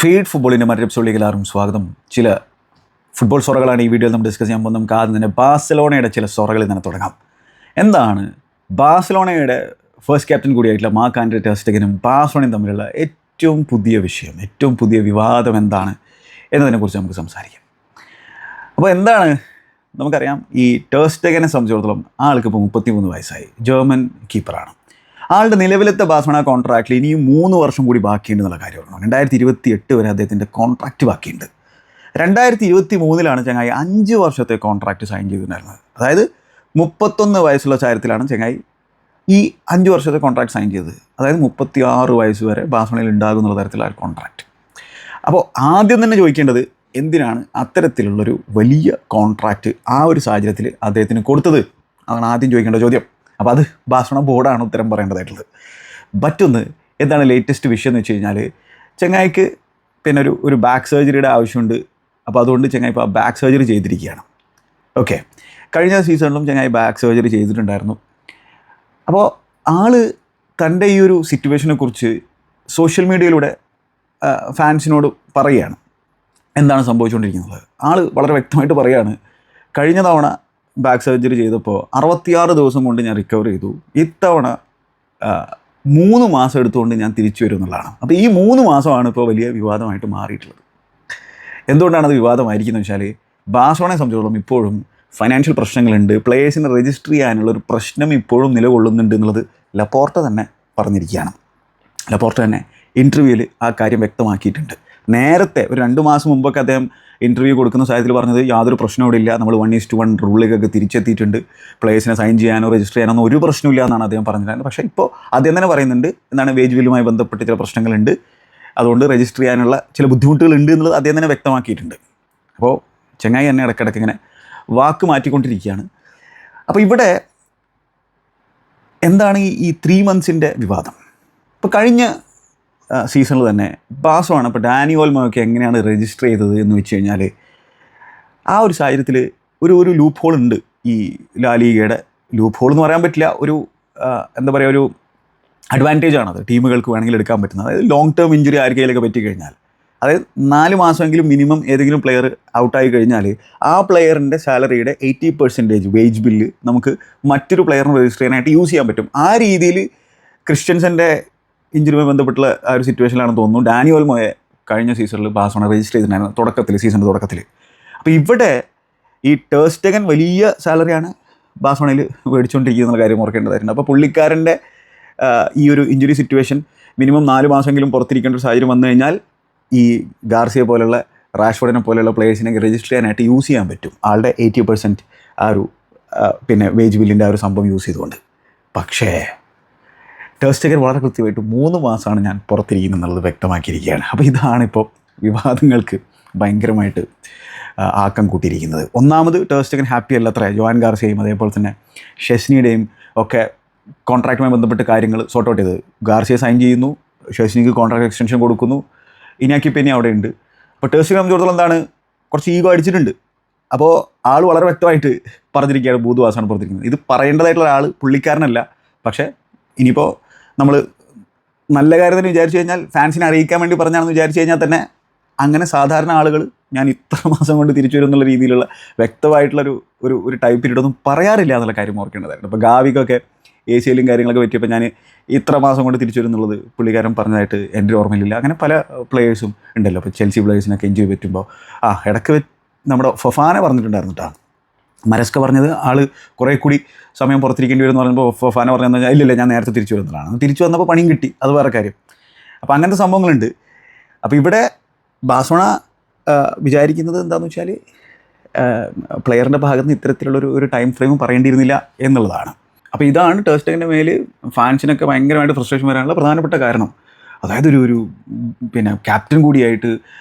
Feed ഫുട്ബോളിൻ്റെ മറ്റൊരു എപ്പിസോഡിലേക്ക് എല്ലാവർക്കും സ്വാഗതം. ചില ഫുട്ബോൾ സൊറകളാണ് ഈ വീഡിയോയിൽ നമ്മൾ ഡിസ്കസ് ചെയ്യാൻ പോകുന്നത്. നമുക്ക് ആദ്യം തന്നെ ബാഴ്സലോണയുടെ ചില സൊറകളിൽ നിന്ന് തുടങ്ങാം. എന്താണ് ബാഴ്സലോണയുടെ ഫസ്റ്റ് ക്യാപ്റ്റൻ കൂടിയായിട്ടുള്ള മാർക്ക് ആൻഡ്രെ ടെർ സ്റ്റെഗനും ബാഴ്സലോണയും തമ്മിലുള്ള ഏറ്റവും പുതിയ വിഷയം, ഏറ്റവും പുതിയ വിവാദം എന്താണ് എന്നതിനെക്കുറിച്ച് നമുക്ക് സംസാരിക്കാം. അപ്പോൾ എന്താണ് നമുക്കറിയാം, ഈ ടെർ സ്റ്റെഗനെ സംബന്ധിച്ചിടത്തോളം ആൾക്ക് ഇപ്പോൾ 33 വയസ്സായി. ജർമ്മൻ കീപ്പറാണ്. ആളുടെ നിലവിലത്തെ ബാഴ്സലോണ കോൺട്രാക്റ്റിൽ ഇനിയും 3 വർഷം കൂടി ബാക്കിയുണ്ടെന്നുള്ള കാര്യമാണ്. 2028 വരെ അദ്ദേഹത്തിൻ്റെ കോൺട്രാക്റ്റ് ബാക്കിയുണ്ട്. 2023 ചങ്ങായി 5 വർഷത്തെ കോൺട്രാക്റ്റ് സൈൻ ചെയ്തിട്ടുണ്ടായിരുന്നത്. അതായത് 31 വയസ്സുള്ള കാര്യത്തിലാണ് ചങ്ങായി ഈ 5 വർഷത്തെ കോൺട്രാക്റ്റ് സൈൻ ചെയ്തത്. അതായത് 36 വയസ്സ് വരെ ബാഴ്സലോണയിൽ ഉണ്ടാകും എന്നുള്ള തരത്തിലുള്ള കോൺട്രാക്റ്റ്. അപ്പോൾ ആദ്യം തന്നെ ചോദിക്കേണ്ടത്, എന്തിനാണ് അത്തരത്തിലുള്ളൊരു വലിയ കോൺട്രാക്റ്റ് ആ ഒരു സാഹചര്യത്തിൽ അദ്ദേഹത്തിന് കൊടുത്തത്? അതാണ് ആദ്യം ചോദിക്കേണ്ട ചോദ്യം. അപ്പോൾ അത് ബാഴ്സലോണ ബോർഡാണ് ഉത്തരം പറയേണ്ടതായിട്ടുള്ളത്. മറ്റൊന്ന്, എന്താണ് ലേറ്റസ്റ്റ് വിഷയം എന്ന് വെച്ച് കഴിഞ്ഞാൽ, ചെങ്ങായിക്ക് പിന്നെ ഒരു ബാക്ക് സർജറിയുടെ ആവശ്യമുണ്ട്. അപ്പോൾ അതുകൊണ്ട് ചെങ്ങായി ഇപ്പോൾ ബാക്ക് സർജറി ചെയ്തിരിക്കുകയാണ്. ഓക്കെ, കഴിഞ്ഞ സീസണിലും ചെങ്ങായി ബാക്ക് സർജറി ചെയ്തിട്ടുണ്ടായിരുന്നു. അപ്പോൾ തൻ്റെ ഈ ഒരു സിറ്റുവേഷനെ കുറിച്ച് സോഷ്യൽ മീഡിയയിലൂടെ ഫാൻസിനോട് പറയുകയാണ് എന്താണ് സംഭവിച്ചുകൊണ്ടിരിക്കുന്നത്. വളരെ വ്യക്തമായിട്ട് പറയുകയാണ്, കഴിഞ്ഞ തവണ ബാക്ക് സർജറി ചെയ്തപ്പോൾ 66 ദിവസം കൊണ്ട് ഞാൻ റിക്കവർ ചെയ്തു. ഇത്തവണ 3 മാസം എടുത്തുകൊണ്ട് ഞാൻ തിരിച്ചു വരും എന്നുള്ളതാണ്. അപ്പോൾ ഈ 3 മാസമാണ് ഇപ്പോൾ വലിയ വിവാദമായിട്ട് മാറിയിട്ടുള്ളത്. എന്തുകൊണ്ടാണത് വിവാദമായിരിക്കുന്നത് വെച്ചാൽ, ബാഴ്സലോണയെ സംബന്ധിച്ചിടത്തോളം ഇപ്പോഴും ഫൈനാൻഷ്യൽ പ്രശ്നങ്ങളുണ്ട്. പ്ലേയേഴ്സിനെ രജിസ്റ്റർ ചെയ്യാനുള്ളൊരു പ്രശ്നം ഇപ്പോഴും നിലകൊള്ളുന്നുണ്ട് എന്നുള്ളത് ലപ്പോർട്ട തന്നെ പറഞ്ഞിരിക്കുകയാണ്. ലപ്പോർട്ട തന്നെ ഇൻ്റർവ്യൂവിൽ ആ കാര്യം വ്യക്തമാക്കിയിട്ടുണ്ട്. നേരത്തെ ഒരു 2 മാസം മുമ്പൊക്കെ അദ്ദേഹം ഇൻ്റർവ്യൂ കൊടുക്കുന്ന സാഹചര്യത്തിൽ പറഞ്ഞത് യാതൊരു പ്രശ്നവും ഇവിടെ ഇല്ല, നമ്മൾ 1:1 റൂളിലേക്കൊക്കെ തിരിച്ചെത്തിയിട്ടുണ്ട്, പ്ലേയേഴ്സിനെ സൈൻ ചെയ്യാനോ രജിസ്റ്റർ ചെയ്യാനോ ഒരു പ്രശ്നമില്ല എന്നാണ് അദ്ദേഹം പറഞ്ഞിട്ടുണ്ടായിരുന്നത്. പക്ഷേ ഇപ്പോൾ അദ്ദേഹം തന്നെ പറയുന്നുണ്ട്, എന്താണ് വേജ് ബില്ലുമായി ബന്ധപ്പെട്ട് ചില പ്രശ്നങ്ങളുണ്ട്, അതുകൊണ്ട് രജിസ്റ്റർ ചെയ്യാനുള്ള ചില ബുദ്ധിമുട്ടുകളുണ്ട് എന്നുള്ളത് അദ്ദേഹം തന്നെ വ്യക്തമാക്കിയിട്ടുണ്ട്. അപ്പോൾ ചങ്ങായി തന്നെ ഇടയ്ക്കിടയ്ക്ക് ഇങ്ങനെ വാക്ക് മാറ്റിക്കൊണ്ടിരിക്കുകയാണ്. അപ്പോൾ ഇവിടെ എന്താണ് ഈ 3 മന്ത്സിൻ്റെ വിവാദം? ഇപ്പോൾ കഴിഞ്ഞ സീസണിൽ തന്നെ ബാഴ്സലോണ ഇപ്പോൾ ഡാനി ഓൾമോയൊക്കെ എങ്ങനെയാണ് രജിസ്റ്റർ ചെയ്തത് എന്ന് വെച്ച് കഴിഞ്ഞാൽ, ആ ഒരു സാഹചര്യത്തിൽ ഒരു ലൂപ്പ് ഹോൾ ഉണ്ട്. ഈ ലാലീഗയുടെ ലൂപ്പ് ഹോൾ എന്ന് പറയാൻ പറ്റില്ല, എന്താ പറയുക, ഒരു അഡ്വാൻറ്റേജാണത് ടീമുകൾക്ക് വേണമെങ്കിൽ എടുക്കാൻ പറ്റുന്നത്. അതായത് ലോങ് ടേം ഇഞ്ചുറി ആർക്കെങ്കിലൊക്കെ പറ്റിക്കഴിഞ്ഞാൽ, അതായത് 4 മാസമെങ്കിലും മിനിമം ഏതെങ്കിലും പ്ലെയർ ഔട്ടായി കഴിഞ്ഞാൽ ആ പ്ലെയറിൻ്റെ സാലറിയുടെ 80% വേജ് ബില്ല് നമുക്ക് മറ്റൊരു പ്ലെയറിന് രജിസ്റ്റർ ചെയ്യാനായിട്ട് യൂസ് ചെയ്യാൻ പറ്റും. ആ രീതിയിൽ ക്രിസ്ത്യൻസൻ്റെ ഇഞ്ചുറിയുമായി ബന്ധപ്പെട്ടുള്ള ആ ഒരു സിറ്റുവേഷനിലാണെന്ന് തോന്നുന്നു ഡാനി ഓൾമോയെ കഴിഞ്ഞ സീസണിൽ ബാഴ്സലോണ രജിസ്റ്റർ ചെയ്തിട്ടുണ്ടായിരുന്നു സീസണിൻ്റെ തുടക്കത്തിൽ. അപ്പോൾ ഇവിടെ ഈ ടെർ സ്റ്റെഗൻ വലിയ സാലറിയാണ് ബാഴ്സലോണയിൽ മേടിച്ചുകൊണ്ടിരിക്കുന്ന കാര്യം ഓർക്കേണ്ടതായിട്ടുണ്ട്. അപ്പോൾ പുള്ളിക്കാരൻ്റെ ഈ ഒരു ഇഞ്ചുറി സിറ്റുവേഷൻ മിനിമം 4 മാസമെങ്കിലും പുറത്തിരിക്കേണ്ട ഒരു സാഹചര്യം വന്നു കഴിഞ്ഞാൽ ഈ ഗാർസിയ പോലുള്ള റാഷ്ഫോർഡിനെ പോലെയുള്ള പ്ലേയേഴ്സിനെ രജിസ്റ്റർ ചെയ്യാനായിട്ട് യൂസ് ചെയ്യാൻ പറ്റും ആളുടെ 80% ആ ഒരു പിന്നെ വേജ് ബില്ലിൻ്റെ ആ ഒരു സംഭവം യൂസ് ചെയ്തുകൊണ്ട്. പക്ഷേ ടെർ സ്റ്റെഗൻ വളരെ കൃത്യമായിട്ട് 3 മാസമാണ് ഞാൻ പുറത്തിരിക്കുന്നത് എന്നുള്ളത് വ്യക്തമാക്കിയിരിക്കുകയാണ്. അപ്പോൾ ഇതാണിപ്പോൾ വിവാദങ്ങൾക്ക് ഭയങ്കരമായിട്ട് ആക്കം കൂട്ടിയിരിക്കുന്നത്. ഒന്നാമത്, ടെർ സ്റ്റെഗൻ ഹാപ്പി അല്ലത്ര. ജോവാൻ ഗാർസിയയും അതേപോലെ തന്നെ ഷെസ്നിയുടെയും ഒക്കെ കോൺട്രാക്റ്റുമായി ബന്ധപ്പെട്ട് കാര്യങ്ങൾ സോർട്ട് ഔട്ട് ചെയ്ത് ഗാർസിയ സൈൻ ചെയ്യുന്നു, ഷെസ്നിക്ക് കോൺട്രാക്ട് എക്സ്റ്റൻഷൻ കൊടുക്കുന്നു, ഇനാക്കി പെനി അവിടെ ഉണ്ട്. അപ്പോൾ ടെർ സ്റ്റെഗനെ സംബന്ധിച്ചിടത്തോളം എന്താണ്, കുറച്ച് ഈഗോ അടിച്ചിട്ടുണ്ട്. അപ്പോൾ വളരെ വ്യക്തമായിട്ട് പറഞ്ഞിരിക്കുകയാണ് 3 മാസമാണ് പുറത്തിരിക്കുന്നത്. ഇത് പറയേണ്ടതായിട്ടുള്ള പുള്ളിക്കാരനല്ല. പക്ഷേ ഇനിയിപ്പോൾ നമ്മൾ നല്ല കാര്യം തന്നെ വിചാരിച്ചു കഴിഞ്ഞാൽ, ഫാൻസിനെ അറിയിക്കാൻ വേണ്ടി പറഞ്ഞാണെന്ന് വിചാരിച്ചു കഴിഞ്ഞാൽ തന്നെ, അങ്ങനെ സാധാരണ ആളുകൾ ഞാൻ ഇത്ര മാസം കൊണ്ട് തിരിച്ചു വരും എന്നുള്ള രീതിയിലുള്ള വ്യക്തമായിട്ടുള്ളൊരു ഒരു ടൈം പീരീഡ് ഒന്നും പറയാറില്ല എന്നുള്ള കാര്യം ഓർക്കേണ്ടതായിരുന്നു. ഇപ്പോൾ ഗാവിക്കൊക്കെ ACLും കാര്യങ്ങളൊക്കെ പറ്റിയപ്പോൾ ഞാൻ ഇത്ര മാസം കൊണ്ട് തിരിച്ചു വരും എന്നുള്ളത് പുള്ളിക്കാരൻ പറഞ്ഞതായിട്ട് എൻ്റെ ഓർമ്മയിലില്ല. അങ്ങനെ പല പ്ലേയേഴ്സും ഉണ്ടല്ലോ. ഇപ്പോൾ ചെൽസി പ്ലേയേഴ്സിനൊക്കെ ഇഞ്ചുറി പറ്റുമ്പോൾ ഇടയ്ക്ക് നമ്മുടെ ഫൊഫാനെ പറഞ്ഞിട്ടുണ്ടായിരുന്നു കേട്ടോ. മരസ്ക പറഞ്ഞത് കുറേ കൂടി സമയം പുറത്തിരിക്കേണ്ടി വരും എന്ന് പറയുമ്പോൾ ഫൊഫാന പറഞ്ഞതെന്ന് പറഞ്ഞാൽ ഇല്ലില്ല, ഞാൻ നേരത്തെ തിരിച്ചു വരുന്നതാണ്. തിരിച്ചു വന്നപ്പോൾ പണിയും കിട്ടി, അത് വേറെ കാര്യം. അപ്പോൾ അങ്ങനത്തെ സംഭവങ്ങളുണ്ട്. അപ്പോൾ ഇവിടെ ബാഴ്സലോണ വിചാരിക്കുന്നത് എന്താണെന്ന് വെച്ചാൽ, പ്ലെയറിൻ്റെ ഭാഗത്ത് നിന്ന് ഇത്തരത്തിലുള്ളൊരു ടൈം ഫ്രെയിം പറയേണ്ടിയിരുന്നില്ല എന്നുള്ളതാണ്. അപ്പോൾ ഇതാണ് ടെർ സ്റ്റെഗൻ്റെ മേൽ ഫാൻസിനൊക്കെ ഭയങ്കരമായിട്ട് ഫ്രസ്ട്രേഷൻ വരാനുള്ള പ്രധാനപ്പെട്ട കാരണം. അതായത് ഒരു പിന്നെ ക്യാപ്റ്റൻ കൂടിയായിട്ട്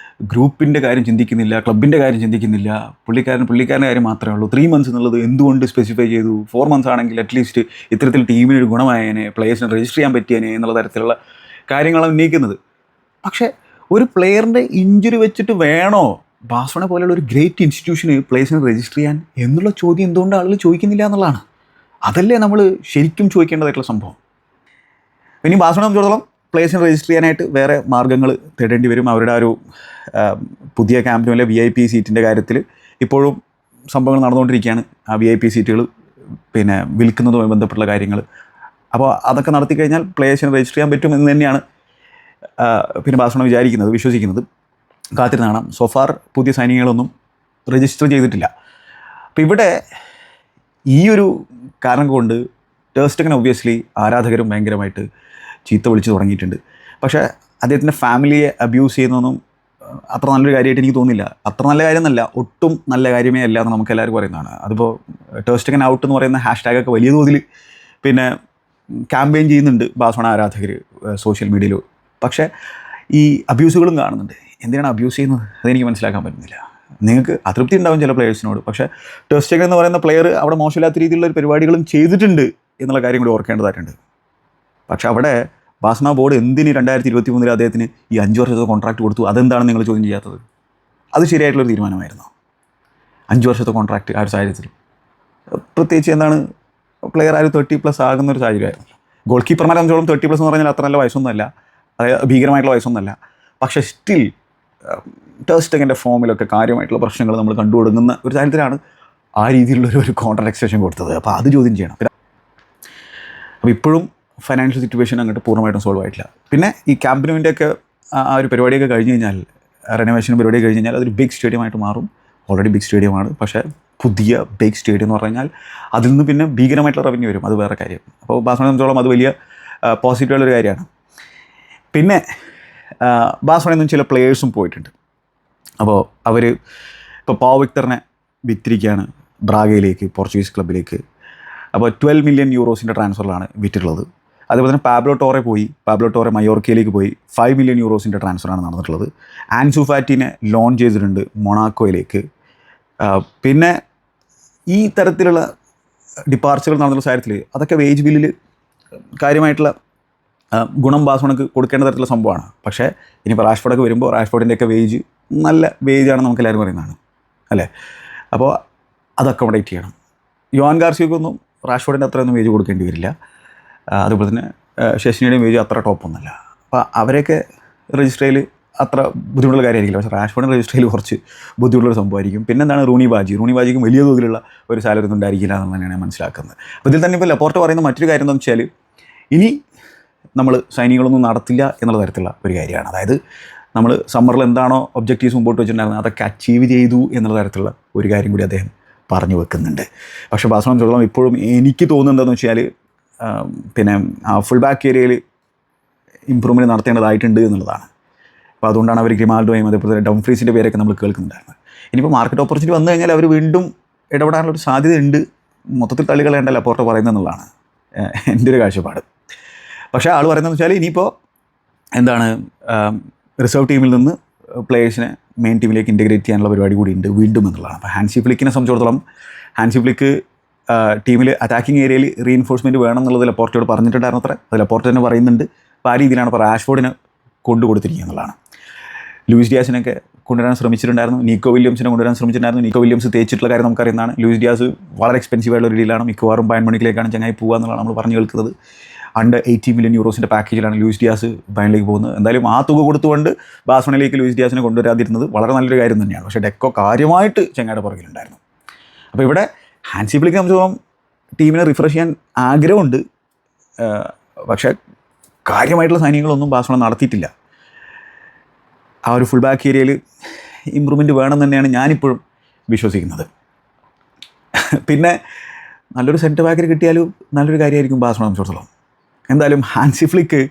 ഗ്രൂപ്പിൻ്റെ കാര്യം ചിന്തിക്കുന്നില്ല, ക്ലബിൻ്റെ കാര്യം ചിന്തിക്കുന്നില്ല, പുള്ളിക്കാരൻ്റെ കാര്യം മാത്രമേ ഉള്ളൂ. 3 മന്ത്സ് എന്നുള്ളത് എന്തുകൊണ്ട് സ്പെസിഫൈ ചെയ്തു? 4 മന്ത്സ് ആണെങ്കിൽ അറ്റ്ലീസ്റ്റ് ഇത്തരത്തിൽ ടീമിനൊരു ഗുണമായേനെ, പ്ലേയേഴ്സിനെ രജിസ്റ്റർ ചെയ്യാൻ പറ്റിയേനെ എന്നുള്ള തരത്തിലുള്ള കാര്യങ്ങളാണ് ഉന്നയിക്കുന്നത്. പക്ഷേ ഒരു പ്ലെയറിൻ്റെ ഇഞ്ചുറി വെച്ചിട്ട് വേണോ ബാഴ്സലോണ പോലെയുള്ള ഒരു ഗ്രേറ്റ് ഇൻസ്റ്റിറ്റ്യൂഷന് പ്ലേയേഴ്സിനെ രജിസ്റ്റർ ചെയ്യാൻ എന്നുള്ള ചോദ്യം എന്തുകൊണ്ട് ആളുകൾ ചോദിക്കുന്നില്ല എന്നുള്ളതാണ്. അതല്ലേ നമ്മൾ ശരിക്കും ചോദിക്കേണ്ടതായിട്ടുള്ള സംഭവം. ഇനി ബാഴ്സലോണയെ സംബന്ധിച്ചിടത്തോളം പ്ലേസിന് രജിസ്റ്റർ ചെയ്യാനായിട്ട് വേറെ മാർഗ്ഗങ്ങൾ തേടേണ്ടി വരും. അവരുടെ ആ ഒരു പുതിയ ക്യാമ്പിനുമിലെ VIP സീറ്റിൻ്റെ കാര്യത്തിൽ ഇപ്പോഴും സംഭവങ്ങൾ നടന്നുകൊണ്ടിരിക്കുകയാണ്. ആ VIP സീറ്റുകൾ പിന്നെ വിൽക്കുന്നതുമായി ബന്ധപ്പെട്ടുള്ള കാര്യങ്ങൾ. അപ്പോൾ അതൊക്കെ നടത്തി കഴിഞ്ഞാൽ പ്ലേയേഴ്സിന് രജിസ്റ്റർ ചെയ്യാൻ പറ്റും എന്ന് തന്നെയാണ് പിന്നെ ബാഴ്സലോണ വിശ്വസിക്കുന്നത്. കാത്തിരുന്ന് കാണാം. സോഫാർ പുതിയ സൈനികളൊന്നും രജിസ്റ്റർ ചെയ്തിട്ടില്ല. അപ്പോൾ ഇവിടെ ഈ ഒരു കാരണം കൊണ്ട് ടെർ സ്റ്റെഗൻ ഒബ്വിയസ്ലി ആരാധകരും ഭയങ്കരമായിട്ട് ചീത്ത വിളിച്ച് തുടങ്ങിയിട്ടുണ്ട്. പക്ഷേ അദ്ദേഹത്തിൻ്റെ ഫാമിലിയെ അബ്യൂസ് ചെയ്യുന്നതൊന്നും അത്ര നല്ലൊരു കാര്യമായിട്ട് എനിക്ക് തോന്നുന്നില്ല. അത്ര നല്ല കാര്യം എന്നല്ല, ഒട്ടും നല്ല കാര്യമേ അല്ല എന്ന് നമുക്ക് എല്ലാവർക്കും പറയുന്നതാണ്. അതിപ്പോൾ ടെർ സ്റ്റെഗൻ ഔട്ട് എന്ന് പറയുന്ന #ഒക്കെ വലിയ തോതിൽ പിന്നെ ക്യാമ്പയിൻ ചെയ്യുന്നുണ്ട് ബാഴ്സലോണ ആരാധകർ സോഷ്യൽ മീഡിയയിൽ. പക്ഷേ ഈ അബ്യൂസുകളും കാണുന്നുണ്ട്. എന്തിനാണ് അബ്യൂസ് ചെയ്യുന്നത് അതെനിക്ക് മനസ്സിലാക്കാൻ പറ്റുന്നില്ല. നിങ്ങൾക്ക് അതൃപ്തി ഉണ്ടാവും ചില പ്ലെയേഴ്സിനോട്, പക്ഷേ ടെർ സ്റ്റെഗൻ എന്ന് പറയുന്ന പ്ലെയർ അവിടെ മോശമില്ലാത്ത രീതിയിലുള്ള പരിപാടികളും ചെയ്തിട്ടുണ്ട് എന്നുള്ള കാര്യം കൂടി ഓർക്കേണ്ടതായിട്ടുണ്ട്. പക്ഷേ അവിടെ ബാഴ്സലോണ ബോർഡ് എന്തിന് 2023 അദ്ദേഹത്തിന് ഈ 5 വർഷത്തെ കോൺട്രാക്റ്റ് കൊടുത്തു? അതെന്താണെന്ന് നിങ്ങൾ ചോദ്യം ചെയ്യാത്തത്? അത് ശരിയായിട്ടുള്ളൊരു തീരുമാനമായിരുന്നു. 5 വർഷത്തെ കോൺട്രാക്റ്റ് ആ ഒരു സാഹചര്യത്തിൽ പ്രത്യേകിച്ച് എന്താണ് പ്ലെയർ ആ ഒരു 30+ ആകുന്ന ഒരു സാഹചര്യമായിരുന്നു. ഗോൾ കീപ്പർമാരെ സംബന്ധിച്ചോളം 30+ എന്ന് പറഞ്ഞാൽ അത്ര നല്ല വയസ്സൊന്നുമല്ല, അതായത് ഭീകരമായിട്ടുള്ള വയസ്സൊന്നുമല്ല. പക്ഷേ സ്റ്റിൽ ടെർ സ്റ്റെഗൻ്റെ ഫോമിലൊക്കെ കാര്യമായിട്ടുള്ള പ്രശ്നങ്ങൾ നമ്മൾ കണ്ടു തുടങ്ങുന്ന ഒരു സാഹചര്യത്തിലാണ് ആ രീതിയിലുള്ളൊരു കോൺട്രാക്ട് എക്സ്റ്റൻഷൻ കൊടുത്തത്. അപ്പോൾ അത് ചോദ്യം ചെയ്യണം. അപ്പോൾ ഇപ്പോഴും ഫൈനാൻഷ്യൽ സിറ്റുവേഷൻ അങ്ങോട്ട് പൂർണ്ണമായിട്ടും സോൾവ് ആയിട്ടില്ല. പിന്നെ ഈ ക്യാമ്പ് നൂവിൻ്റെയൊക്കെ ആ ഒരു പരിപാടിയൊക്കെ കഴിഞ്ഞ് കഴിഞ്ഞാൽ, റെനോവേഷൻ പരിപാടി കഴിഞ്ഞ് കഴിഞ്ഞാൽ അതൊരു ബിഗ് സ്റ്റേഡിയമായിട്ട് മാറും. ഓൾറെഡി ബിഗ് സ്റ്റേഡിയമാണ്. പക്ഷേ പുതിയ ബിഗ് സ്റ്റേഡിയം എന്ന് പറഞ്ഞു കഴിഞ്ഞാൽ അതിൽ നിന്ന് പിന്നെ ഭീകരമായിട്ടുള്ള റവന്യൂ വരും. അത് വേറെ കാര്യം. അപ്പോൾ ബാഴ്സലോണയെ സംബന്ധിച്ചോളം അത് വലിയ പോസിറ്റീവുള്ളൊരു കാര്യമാണ്. പിന്നെ ബാഴ്സലോണയിൽ നിന്നും ചില പ്ലെയേഴ്സും പോയിട്ടുണ്ട്. അപ്പോൾ അവർ ഇപ്പോൾ പാവോ വിക്ടറിനെ വിറ്റിരിക്കുകയാണ് ബ്രാഗയിലേക്ക്, പോർച്ചുഗീസ് ക്ലബിലേക്ക്. അപ്പോൾ 12 മില്യൺ യൂറോസിൻ്റെ ട്രാൻസ്ഫറിലാണ് വിറ്റിട്ടുള്ളത്. അതുപോലെ തന്നെ പാബ്ലോ ടോറെ മയോർക്കയിലേക്ക് പോയി 5 മില്യൺ യൂറോസിൻ്റെ ട്രാൻസ്ഫറാണ് നടന്നിട്ടുള്ളത്. ആൻസു ഫാറ്റിനെ ലോൺ ചെയ്തിട്ടുണ്ട് മൊണാക്കോയിലേക്ക്. പിന്നെ ഈ തരത്തിലുള്ള ഡിപ്പാർച്ചറുകൾ നടന്നുള്ള സാഹചര്യത്തിൽ അതൊക്കെ വേജ് ബില്ലിൽ കാര്യമായിട്ടുള്ള ഗുണം ബാഴ്സലോണക്ക് കൊടുക്കേണ്ട തരത്തിലുള്ള സംഭവമാണ്. പക്ഷേ ഇനിയിപ്പോൾ റാഷ്ഫോർഡൊക്കെ വരുമ്പോൾ റാഷ്ഫോർഡിൻ്റെയൊക്കെ വേജ് നല്ല വേജാണ് നമുക്ക് എല്ലാവരും പറയുന്നതാണ് അല്ലേ. അപ്പോൾ അത് അക്കോമഡേറ്റ് ചെയ്യണം. യോഹാൻ ഗാർസിയക്കൊന്നും റാഷ്ഫോർഡിൻ്റെ അത്രയൊന്നും വേജ് കൊടുക്കേണ്ടി വരില്ല. അതുപോലെ തന്നെ ഷെസ്നിയുടെയും വേജ് അത്ര ടോപ്പൊന്നുമല്ല. അപ്പോൾ അവരെയൊക്കെ രജിസ്റ്റർ ചെയ്യൽ അത്ര ബുദ്ധിമുട്ടുള്ള കാര്യമായിരിക്കില്ല. പക്ഷേ റാഷ്ഫോർഡിൻ്റെ രജിസ്റ്റർ ചെയ്യൽ കുറച്ച് ബുദ്ധിമുട്ടുള്ള സംഭവമായിരിക്കും. പിന്നെ എന്താണ് റൂണി ബാജിക്കും വലിയ തോതിലുള്ള ഒരു സാലറി ഒന്നും ഉണ്ടായിരിക്കില്ല എന്ന് തന്നെയാണ് ഞാൻ മനസ്സിലാക്കുന്നത്. അപ്പോൾ ഇതിൽ തന്നെ ഇപ്പോൾ ലപ്പോർട്ട് പറയുന്ന മറ്റൊരു കാര്യം എന്താണെന്ന് വെച്ചാൽ, ഇനി നമ്മൾ സൈനികളൊന്നും നടത്തില്ല എന്നുള്ള തരത്തിലുള്ള ഒരു കാര്യമാണ്. അതായത് നമ്മൾ സമ്മറിൽ എന്താണോ ഒബ്ജക്റ്റീവ്സ് മുമ്പോട്ട് വെച്ചിട്ടുണ്ടായിരുന്നത് അതൊക്കെ അച്ചീവ് ചെയ്തു എന്നുള്ള തരത്തിലുള്ള ഒരു കാര്യം കൂടി അദ്ദേഹം പറഞ്ഞു വെക്കുന്നുണ്ട്. പക്ഷേ ബാഴ്സലോണ ഇപ്പോഴും എനിക്ക് തോന്നുന്നത് എന്താണെന്ന് വെച്ചാൽ പിന്നെ ആ ഫുൾ ബാക്ക് ഏരിയയിൽ ഇമ്പ്രൂവ്മെൻറ്റ് നടത്തേണ്ടതായിട്ടുണ്ട് എന്നുള്ളതാണ്. അപ്പോൾ അതുകൊണ്ടാണ് അവർ ഗ്രിമാൽഡോയും അതേപോലെ തന്നെ ഡംഫ്രീസിൻ്റെ പേരൊക്കെ നമ്മൾ കേൾക്കുന്നുണ്ടായിരുന്നത്. ഇനിയിപ്പോൾ മാർക്കറ്റ് ഓപ്പർച്യൂണിറ്റി വന്നു കഴിഞ്ഞാൽ അവർ വീണ്ടും ഇടപെടാനുള്ളൊരു സാധ്യതയുണ്ട്. മൊത്തത്തിൽ തള്ളികളേണ്ട ലപ്പോർട്ട് പറയുന്നതെന്നുള്ളതാണ് എൻ്റെ ഒരു കാഴ്ചപ്പാട്. പക്ഷേ ആൾ പറയുന്നതെന്ന് വെച്ചാൽ ഇനിയിപ്പോൾ എന്താണ് റിസർവ് ടീമിൽ നിന്ന് പ്ലേയേഴ്സിനെ മെയിൻ ടീമിലേക്ക് ഇൻറ്റഗ്രേറ്റ് ചെയ്യാനുള്ള പരിപാടി കൂടി ഉണ്ട് വീണ്ടും എന്നുള്ളതാണ്. അപ്പോൾ ഹാൻസി ഫ്ലിക്കിനെ സംബന്ധിച്ചിടത്തോളം ഹാൻസി ഫ്ലിക്ക് ടീമിൽ അറ്റാക്കിംഗ് ഏരിയയിൽ റീഇൻഫോഴ്സ്മെൻറ്റ് വേണം എന്നുള്ളത് ലപ്പോർട്ടയോട് പറഞ്ഞിട്ടുണ്ടായിരുന്നു അത്ര. അത് ലപ്പോർട്ട് തന്നെ പറയുന്നുണ്ട്. അപ്പോൾ ആ രീതിയിലാണ് ഇപ്പോൾ റാഷ്ഫോർഡിനെ കൊണ്ടുകൊടുത്തിരിക്കുക എന്നുള്ളതാണ്. ലൂയിസ് ഡിയാസിനൊക്കെ കൊണ്ടുവരാൻ ശ്രമിച്ചിട്ടുണ്ടായിരുന്നു. നീക്കോ വില്യംസിനെ കൊണ്ടുവരാൻ ശ്രമിച്ചിട്ടുണ്ടായിരുന്നു. നീക്കോ വില്യംസ് തേച്ചിട്ടുള്ള കാര്യം നമുക്കറിയുന്നതാണ്. ലൂയിസ് ഡിയാസ് വളരെ എക്സ്പെൻസീവ് ആയിട്ടുള്ള ഒരു ഡീലാണ്. മിക്കവാറും ബയൺ മണിക്കിലേക്കാണ് ചങ്ങായി പോകുക എന്നുള്ളതാണ് നമ്മൾ പറഞ്ഞു കേൾക്കുന്നത്. അണ്ടർ 80 മില്യൺ യൂറോസിൻ്റെ പാക്കേജിലാണ് ലൂയിസ് ഡിയാസ് ബയണിലേക്ക് പോകുന്നത്. എന്തായാലും ആ തുക കൊടുത്തുകൊണ്ട് ബാഴ്സലോണയിലേക്ക് ലൂയിസ് ഡിയാസിനെ കൊണ്ടുവരാതിരുന്നത് വളരെ നല്ലൊരു കാര്യം തന്നെയാണ്. പക്ഷേ ഡെക്കോ കാര്യമായിട്ട് ചങ്ങായുടെ പുറകിലുണ്ടായിരുന്നു. അപ്പോൾ ഇവിടെ ഹാൻസി ഫ്ലിക്ക് സംബന്ധിച്ചോളം ടീമിനെ റിഫ്രഷ് ചെയ്യാൻ ആഗ്രഹമുണ്ട്. പക്ഷേ കാര്യമായിട്ടുള്ള സൈനികളൊന്നും ബാഴ്സലോണ നടത്തിയിട്ടില്ല. ആ ഒരു ഫുൾ ബാക്ക് ഏരിയയിൽ ഇമ്പ്രൂവ്മെൻറ്റ് വേണം തന്നെയാണ് ഞാനിപ്പോഴും വിശ്വസിക്കുന്നത്. പിന്നെ നല്ലൊരു സെൻറ്റർ ബാക്കിൽ കിട്ടിയാലും നല്ലൊരു കാര്യമായിരിക്കും ബാഴ്സലോണ സംബന്ധിച്ചിടത്തോളം. എന്തായാലും ഹാൻസി ഫ്ലിക്ക്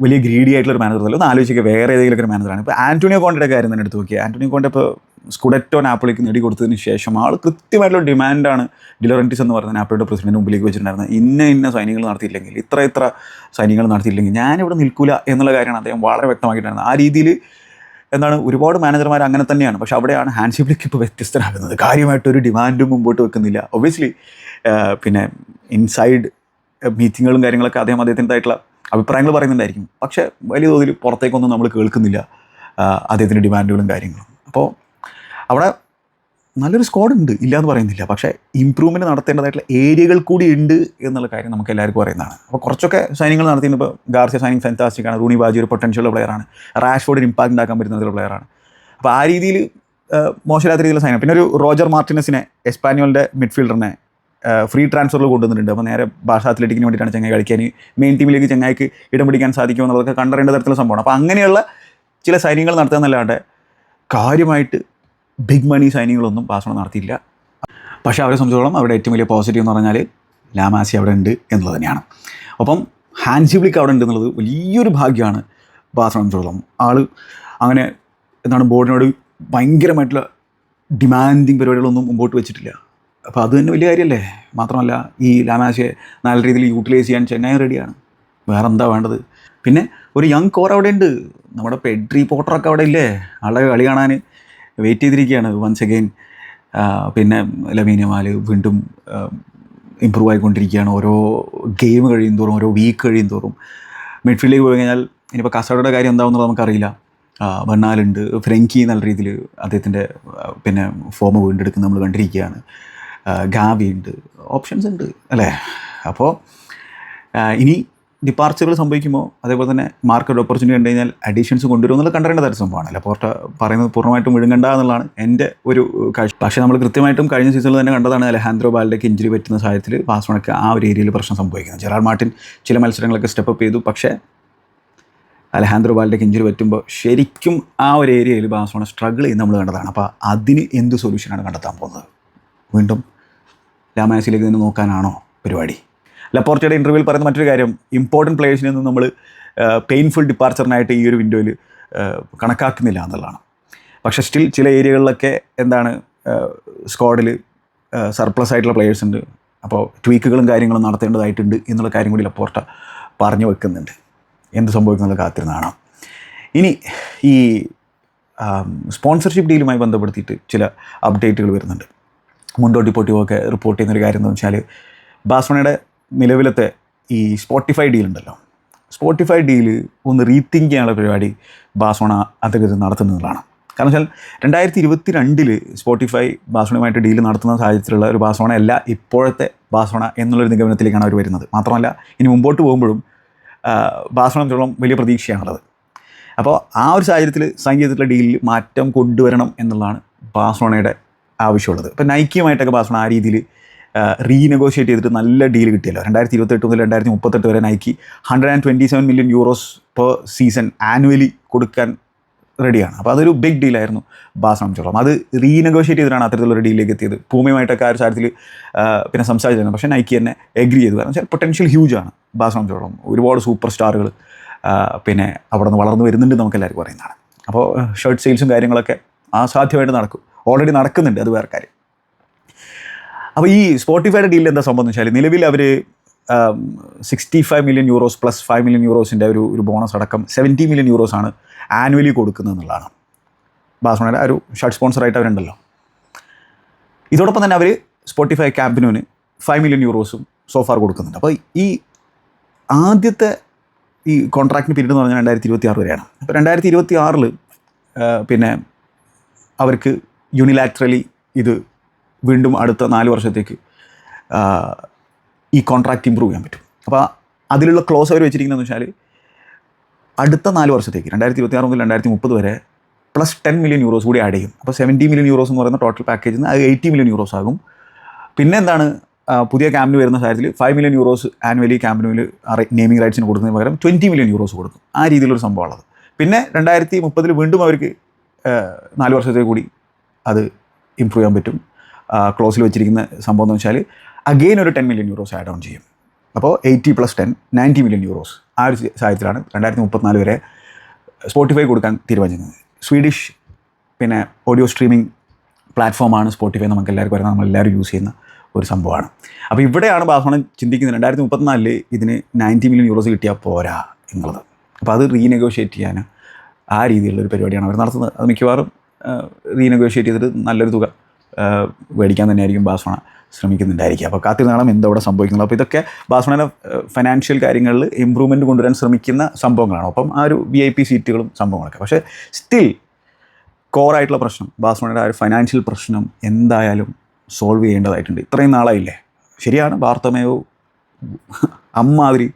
വലിയ ഗ്രീഡി ആയിട്ടുള്ളൊരു മാനേജറല്ല. ഒന്ന് ആലോചിക്കുക, വേറെ ഏതെങ്കിലും ഒരു മാനേജറാണ്. ഇപ്പോൾ ആൻ്റോണിയോ കോണ്ടയുടെ കാര്യം തന്നെ എടുത്ത് നോക്കിയാൽ, ആൻ്റോണിയോ കോണ്ടെ ഇപ്പോൾ സ്കുഡറ്റോ നാപ്പോളിക്ക് നേടിക്കൊടുത്തതിന് ശേഷം ആൾ കൃത്യമായിട്ടുള്ള ഡിമാൻഡാണ് ഡിലോറൻറ്റിസ് എന്ന് പറഞ്ഞ നാപ്പോളിയുടെ പ്രസിഡൻറ്റിന് മുമ്പിലേക്ക് വെച്ചിട്ടുണ്ടായിരുന്നത്. ഇന്ന സൈനികൾ നടത്തിയില്ലെങ്കിൽ, ഇത്ര സൈനികൾ നടത്തിയില്ലെങ്കിൽ ഞാനിവിടെ നിൽക്കില്ല എന്നുള്ള കാര്യമാണ് അദ്ദേഹം വളരെ വ്യക്തമാക്കിയിട്ടുണ്ടായിരുന്നത്. ആ രീതിയിൽ എന്താണ് ഒരുപാട് മാനേജർമാർ അങ്ങനെ തന്നെയാണ്. പക്ഷേ അവിടെയാണ് ഹാൻസി ഫ്ലിക്ക് ഇപ്പോൾ വ്യത്യസ്തനാകുന്നത്. കാര്യമായിട്ടൊരു ഡിമാൻഡും മുമ്പോട്ട് വെക്കുന്നില്ല. ഒബ്വിയസ്ലി പിന്നെ ഇൻസൈഡ് മീറ്റിങ്ങുകളും കാര്യങ്ങളൊക്കെ അദ്ദേഹത്തിൻ്റെതായിട്ടുള്ള അഭിപ്രായങ്ങൾ പറയുന്നുണ്ടായിരിക്കും. പക്ഷേ വലിയ തോതിൽ പുറത്തേക്കൊന്നും നമ്മൾ കേൾക്കുന്നില്ല അദ്ദേഹത്തിൻ്റെ ഡിമാൻഡുകളും കാര്യങ്ങളും. അപ്പോൾ അവിടെ നല്ലൊരു സ്ക്വാഡ് ഉണ്ട്, ഇല്ല എന്ന് പറയുന്നില്ല. പക്ഷേ ഇമ്പ്രൂവ്മെൻറ്റ് നടത്തേണ്ടതായിട്ടുള്ള ഏരിയകൾ കൂടി ഉണ്ട് എന്നുള്ള കാര്യം നമുക്ക് എല്ലാവർക്കും അറിയുന്നതാണ്. അപ്പോൾ കുറച്ചൊക്കെ സൈനിങ്ങൾ നടത്തിയിട്ട് ഇപ്പോൾ ഗാർസിയ സൈനിങ് ഫാന്റാസ്റ്റിക് ആണ്, റൂണി ബാജി ഒരു പൊട്ടൻഷ്യലുള്ള പ്ലെയറാണ്, റാഷ്ഫോർഡിന് ഇമ്പാക്ട് ഉണ്ടാക്കാൻ പറ്റുന്ന ഒരു പ്ലെയറാണ്. അപ്പോൾ ആ രീതിയിൽ മോശമില്ലാത്ത രീതിയിലുള്ള സൈനം. പിന്നെ ഒരു റോജർ മാർട്ടിനസിനെ, എസ്പാന്യോളിൻ്റെ മിഡ്ഫീൽഡറിനെ ഫ്രീ ട്രാൻസ്ഫറിൽ കൊണ്ടുവന്നിട്ടുണ്ട്. അപ്പോൾ നേരെ ബാഴ്സ അത്ലറ്റിക്കിന് വേണ്ടിയിട്ടാണ് ചെങ്ങായി കളിക്കാൻ, മെയിൻ ടീമിലേക്ക് ചെങ്ങായിക്ക് ഇടം പിടിക്കാൻ സാധിക്കുമെന്നുള്ളതൊക്കെ കണ്ടറിയേണ്ട തരത്തിലുള്ള സംഭവമാണ്. അപ്പോൾ അങ്ങനെയുള്ള ചില സൈനികൾ നടത്തുക എന്നല്ലാണ്ട് കാര്യമായിട്ട് ബിഗ് മണി സൈനികളൊന്നും ബാഴ്സലോണ നടത്തിയില്ല. പക്ഷേ അവരെ സംബന്ധിച്ചോളം അവരുടെ ഏറ്റവും വലിയ പോസിറ്റീവ് എന്ന് പറഞ്ഞാൽ ലാമാസി അവിടെ ഉണ്ട് എന്നുള്ളത് തന്നെയാണ്. ഒപ്പം ഹാൻസി ഫ്ലിക്ക് അവിടെ ഉണ്ട് എന്നുള്ളത് വലിയൊരു ഭാഗ്യമാണ് ബാഴ്സലോണ സംബന്ധിച്ചോളം. ആൾ അങ്ങനെ എന്താണ് ബോർഡിനോട് ഭയങ്കരമായിട്ടുള്ള ഡിമാൻഡിങ് പരിപാടികളൊന്നും മുമ്പോട്ട് വെച്ചിട്ടില്ല. അപ്പോൾ അത് തന്നെ വലിയ കാര്യമല്ലേ. മാത്രമല്ല ഈ ലാമാസിയെ നല്ല രീതിയിൽ യൂട്ടിലൈസ് ചെയ്യാൻ ചെന്നൈ റെഡിയാണ്. വേറെ എന്താ വേണ്ടത്? പിന്നെ ഒരു യങ് കോർ അവിടെ ഉണ്ട്. നമ്മുടെ പെഡ്രി പോട്ടറൊക്കെ അവിടെ ഇല്ലേ, ആളുടെ കളി കാണാൻ വെയിറ്റ് ചെയ്തിരിക്കുകയാണ് വൺസ് അഗെയിൻ. പിന്നെ ലമീൻ യമാൽ വീണ്ടും ഇമ്പ്രൂവ് ആയിക്കൊണ്ടിരിക്കുകയാണ് ഓരോ ഗെയിം കഴിയും തോറും, ഓരോ വീക്ക് കഴിയും തോറും. മിഡ്ഫീൽഡിലേക്ക് പോയി കഴിഞ്ഞാൽ ഇനിയിപ്പോൾ കസാഡോയുടെ കാര്യം എന്താവുന്നത് നമുക്കറിയില്ല. ബെർണാലുണ്ട്, ഫ്രെങ്കി നല്ല രീതിയിൽ അദ്ദേഹത്തിൻ്റെ പിന്നെ ഫോം വീണ്ടെടുക്കുന്ന നമ്മൾ കണ്ടിരിക്കുകയാണ്. ഗാവി ഉണ്ട്, ഓപ്ഷൻസ് ഉണ്ട് അല്ലേ. അപ്പോൾ ഇനി ഡിപ്പാർച്ചറുകൾ സംഭവിക്കുമ്പോൾ അതേപോലെ തന്നെ മാർക്കറ്റ് ഓപ്പർച്യൂണിറ്റി കണ്ടു കഴിഞ്ഞാൽ അഡീഷൻസ് കൊണ്ടുവരും എന്നുള്ള കണ്ടറിയേണ്ട തരം സംഭവമാണ്. ലപ്പോർട്ട പറയുന്നത് പൂർണ്ണമായിട്ടും വിഴുങ്ങണ്ട എന്നുള്ളതാണ് എൻ്റെ ഒരു കാഴ്ച. പക്ഷേ നമ്മൾ കൃത്യമായിട്ടും കഴിഞ്ഞ സീസണിൽ തന്നെ കണ്ടതാണ് അലഹാൻഡ്രോ ബാൽഡയ്ക്ക് ഇഞ്ചുറി പറ്റുന്ന സാഹചര്യത്തിൽ ബാഴ്സലോണയ്ക്ക് ആ ഒരു ഏരിയയിൽ പ്രശ്നം സംഭവിക്കുന്നത്. ജെറാർഡ് മാർട്ടിൻ ചില മത്സരങ്ങളൊക്കെ സ്റ്റെപ്പ് ചെയ്തു, പക്ഷേ അലഹാൻഡ്രോ ബാൽഡയ്ക്ക് ഇഞ്ചുറി പറ്റുമ്പോൾ ശരിക്കും ആ ഒരു ഏരിയയിൽ ബാഴ്സലോണ സ്ട്രഗിൾ ചെയ്യുന്ന നമ്മൾ കണ്ടതാണ്. അപ്പോൾ അതിന് എന്ത് സൊല്യൂഷനാണ് കണ്ടെത്താൻ പോകുന്നത്? വീണ്ടും ലാമാസിയിലേക്ക് നിന്ന് നോക്കാനാണോ പരിപാടി? ലപ്പോർട്ടയുടെ ഇൻ്റർവ്യൂവിൽ പറയുന്ന മറ്റൊരു കാര്യം, ഇമ്പോർട്ടൻറ്റ് പ്ലേയേഴ്സിൽ നിന്ന് നമ്മൾ പെയിൻഫുൾ ഡിപ്പാർച്ചറിനായിട്ട് ഈ ഒരു വിൻഡോയിൽ കണക്കാക്കുന്നില്ല എന്നുള്ളതാണ്. പക്ഷേ സ്റ്റിൽ ചില ഏരിയകളിലൊക്കെ എന്താണ് സ്ക്വാഡിൽ സർപ്ലസ് ആയിട്ടുള്ള പ്ലേയേഴ്സ് ഉണ്ട്. അപ്പോൾ ട്വീക്കുകളും കാര്യങ്ങളും നടത്തേണ്ടതായിട്ടുണ്ട് എന്നുള്ള കാര്യം കൂടി ലപ്പോർട്ട പറഞ്ഞു വെക്കുന്നുണ്ട്. എന്ത് സംഭവിക്കുന്നത് കാത്തിരുന്നാണ്. ഇനി ഈ സ്പോൺസർഷിപ്പ് ഡീലുമായി ബന്ധപ്പെടുത്തിയിട്ട് ചില അപ്ഡേറ്റുകൾ വരുന്നുണ്ട്. മുണ്ടോ ഡിപ്പോർട്ടിവോ ഒക്കെ റിപ്പോർട്ട് ചെയ്യുന്നൊരു കാര്യം എന്ന് വെച്ചാൽ ബാഴ്സലോണയുടെ നിലവിലത്തെ ഈ സ്പോട്ടിഫൈ ഡീലുണ്ടല്ലോ, സ്പോട്ടിഫൈ ഡീല് ഒന്ന് റീതിങ്ക് ചെയ്യാനുള്ള പരിപാടി ബാഴ്സലോണ അധികൃതർ നടത്തുന്നതാണ്. കാരണം വെച്ചാൽ 2022 സ്പോട്ടിഫൈ ബാഴ്സലോണയുമായിട്ട് ഡീല് നടത്തുന്ന സാഹചര്യത്തിലുള്ള ഒരു ബാഴ്സലോണ അല്ല ഇപ്പോഴത്തെ ബാഴ്സലോണ എന്നുള്ളൊരു നിഗമനത്തിലേക്കാണ് അവർ വരുന്നത്. മാത്രമല്ല ഇനി മുമ്പോട്ട് പോകുമ്പോഴും ബാഴ്സലോണയോളം വലിയ പ്രതീക്ഷയാണുള്ളത്. അപ്പോൾ ആ ഒരു സാഹചര്യത്തിൽ സൈൻ ചെയ്തിട്ടുള്ള ഡീലിൽ മാറ്റം കൊണ്ടുവരണം എന്നുള്ളതാണ് ബാഴ്സലോണയുടെ ആവശ്യമുള്ളത്. ഇപ്പോൾ നൈക്കിയുമായിട്ടൊക്കെ ബാഴ്സലോണ ആ രീതിയിൽ റീനെഗോഷിയേറ്റ് ചെയ്തിട്ട് നല്ല ഡീൽ കിട്ടിയല്ലോ. 2028 മുതൽ 2038 വരെ Nike 127 million euros per season annually കൊടുക്കാൻ റെഡിയാണ്. അപ്പോൾ അതൊരു ബിഗ് ഡീലായിരുന്നു ബാഴ്സലോണയോളം. അത് റീനെഗോഷിയേറ്റ് ചെയ്തിട്ടാണ് അത്തരത്തിലൊരു ഡീലിലേക്ക് എത്തിയത്. പൂമയുമായിട്ടൊക്കെ ആ ഒരു കാര്യത്തിൽ പിന്നെ സംസാരിച്ചിരുന്നു. പക്ഷേ നൈക്കി തന്നെ എഗ്രി ചെയ്തു. കാരണം വെച്ചാൽ പൊട്ടൻഷ്യൽ ഹ്യൂജാണ് ബാഴ്സലോണയോളം. ഒരുപാട് സൂപ്പർ സ്റ്റാറുകൾ പിന്നെ അവിടെ നിന്ന് വളർന്നു വരുന്നുണ്ട് നമുക്കെല്ലാവർക്കും പറയുന്നതാണ്. അപ്പോൾ ഷർട്ട് സെയിൽസും കാര്യങ്ങളൊക്കെ അസാധ്യമായിട്ട് നടക്കും, ഓൾറെഡി നടക്കുന്നുണ്ട്, അത് വേറെ കാര്യം. അപ്പോൾ ഈ സ്പോട്ടിഫൈയുടെ ഡീലിൽ എന്താ സംഭവം എന്ന് വെച്ചാൽ നിലവിൽ അവർ 65 മില്യൺ യൂറോസ് പ്ലസ് 5 മില്യൺ യൂറോസിൻ്റെ ഒരു ബോണസ് അടക്കം 70 മില്യൺ യൂറോസാണ് ആനുവലി കൊടുക്കുന്നത് എന്നുള്ളതാണ്. ബാഴ്സലോണയുടെ ഒരു ഷർട്ട് സ്പോൺസറായിട്ട് അവരുണ്ടല്ലോ. ഇതോടൊപ്പം തന്നെ അവർ സ്പോട്ടിഫൈ ക്യാമ്പിനോന് 5 മില്യൺ യൂറോസും സോഫാർ കൊടുക്കുന്നുണ്ട്. അപ്പോൾ ഈ ആദ്യത്തെ ഈ കോൺട്രാക്റ്റിന് പീരീഡ് എന്ന് പറഞ്ഞാൽ 2026 വരെയാണ്. അപ്പോൾ 2026 പിന്നെ അവർക്ക് യൂണിലാറ്ററലി ഇത് വീണ്ടും അടുത്ത 4 വർഷത്തേക്ക് ഈ കോൺട്രാക്റ്റ് ഇമ്പ്രൂവ് ചെയ്യാൻ പറ്റും. അപ്പോൾ അതിലുള്ള ക്ലോസ് അവർ വെച്ചിരിക്കുന്നതെന്ന് വെച്ചാൽ അടുത്ത 4 വർഷത്തേക്ക് 2026 മുതൽ 2030 വരെ പ്ലസ് 10 മില്യൺ യൂറോസ് കൂടി ആഡ് ചെയ്യും. അപ്പോൾ 70 മില്യൺ യൂറോസ് എന്ന് പറയുന്ന ടോട്ടൽ പാക്കേജിൽ നിന്ന് അത് 80 മില്യൺ യൂറോസ് ആകും. പിന്നെ എന്താണ് പുതിയ ക്യാമ്പിന് വരുന്ന കാര്യത്തിൽ 5 മില്യൺ യൂറോസ് ആനുവലി ക്യാമ്പിനുവിൽ നെയിമിംഗ് റൈറ്റ്സിന് കൊടുക്കുന്നതിന് പകരം 20 മില്യൺ യൂറോസ് കൊടുക്കും. ആ രീതിയിലൊരു സംഭവമുള്ളത്. പിന്നെ 2030 വീണ്ടും അവർക്ക് 4 വർഷത്തേക്ക് കൂടി അത് ഇമ്പ്രൂവ് ചെയ്യാൻ പറ്റും. ക്ലോസിൽ വെച്ചിരിക്കുന്ന സംഭവം എന്ന് വെച്ചാൽ അഗെയിൻ ഒരു 10 മില്യൺ യൂറോസ് ആഡ് ഓൺ ചെയ്യും. അപ്പോൾ 80 + 10 90 മില്യൺ യൂറോസ് ആ ഒരു സാഹചര്യത്തിലാണ് 2034 വരെ സ്പോട്ടിഫൈ കൊടുക്കാൻ തീരുമാനിക്കുന്നത്. സ്വീഡിഷ് പിന്നെ ഓഡിയോ സ്ട്രീമിംഗ് പ്ലാറ്റ്ഫോമാണ് സ്പോട്ടിഫൈ. നമുക്ക് എല്ലാവർക്കും അറിയാം, നമ്മളെല്ലാവരും യൂസ് ചെയ്യുന്ന ഒരു സംഭവമാണ്. അപ്പോൾ ഇവിടെയാണ് ബാഴ്സലോണ ചിന്തിക്കുന്നത് 2034 ഇതിന് 90 മില്യൺ യൂറോസ് കിട്ടിയാൽ പോരാ എന്നുള്ളത്. അപ്പോൾ അത് റീനെഗോഷിയേറ്റ് ചെയ്യാൻ ആ രീതിയിലുള്ളൊരു പരിപാടിയാണ് അവർ നടത്തുന്നത്. അത് മിക്കവാറും റീനെഗോഷിയേറ്റ് ചെയ്തിട്ട് നല്ലൊരു തുക മേടിക്കാൻ തന്നെയായിരിക്കും ബാഴ്സലോണ ശ്രമിക്കുന്നുണ്ടായിരിക്കുക. അപ്പോൾ കാത്തിരുന്നാളം എന്തവിടെ സംഭവിക്കുന്നത്. അപ്പോൾ ഇതൊക്കെ ബാഴ്സലോണ ഫൈനാൻഷ്യൽ കാര്യങ്ങളിൽ ഇമ്പ്രൂവ്മെൻറ്റ് കൊണ്ടുവരാൻ ശ്രമിക്കുന്ന സംഭവങ്ങളാണ്. ഒപ്പം ആ ഒരു VIP സീറ്റുകളും സംഭവങ്ങളൊക്കെ. പക്ഷേ സ്റ്റിൽ കോറായിട്ടുള്ള പ്രശ്നം, ബാഴ്സലോണയുടെ ആ ഒരു ഫൈനാൻഷ്യൽ പ്രശ്നം എന്തായാലും സോൾവ് ചെയ്യേണ്ടതായിട്ടുണ്ട്. ഇത്രയും നാളായില്ലേ. ശരിയാണ്, ബാർത്തമേയോ അമ്മാതിരി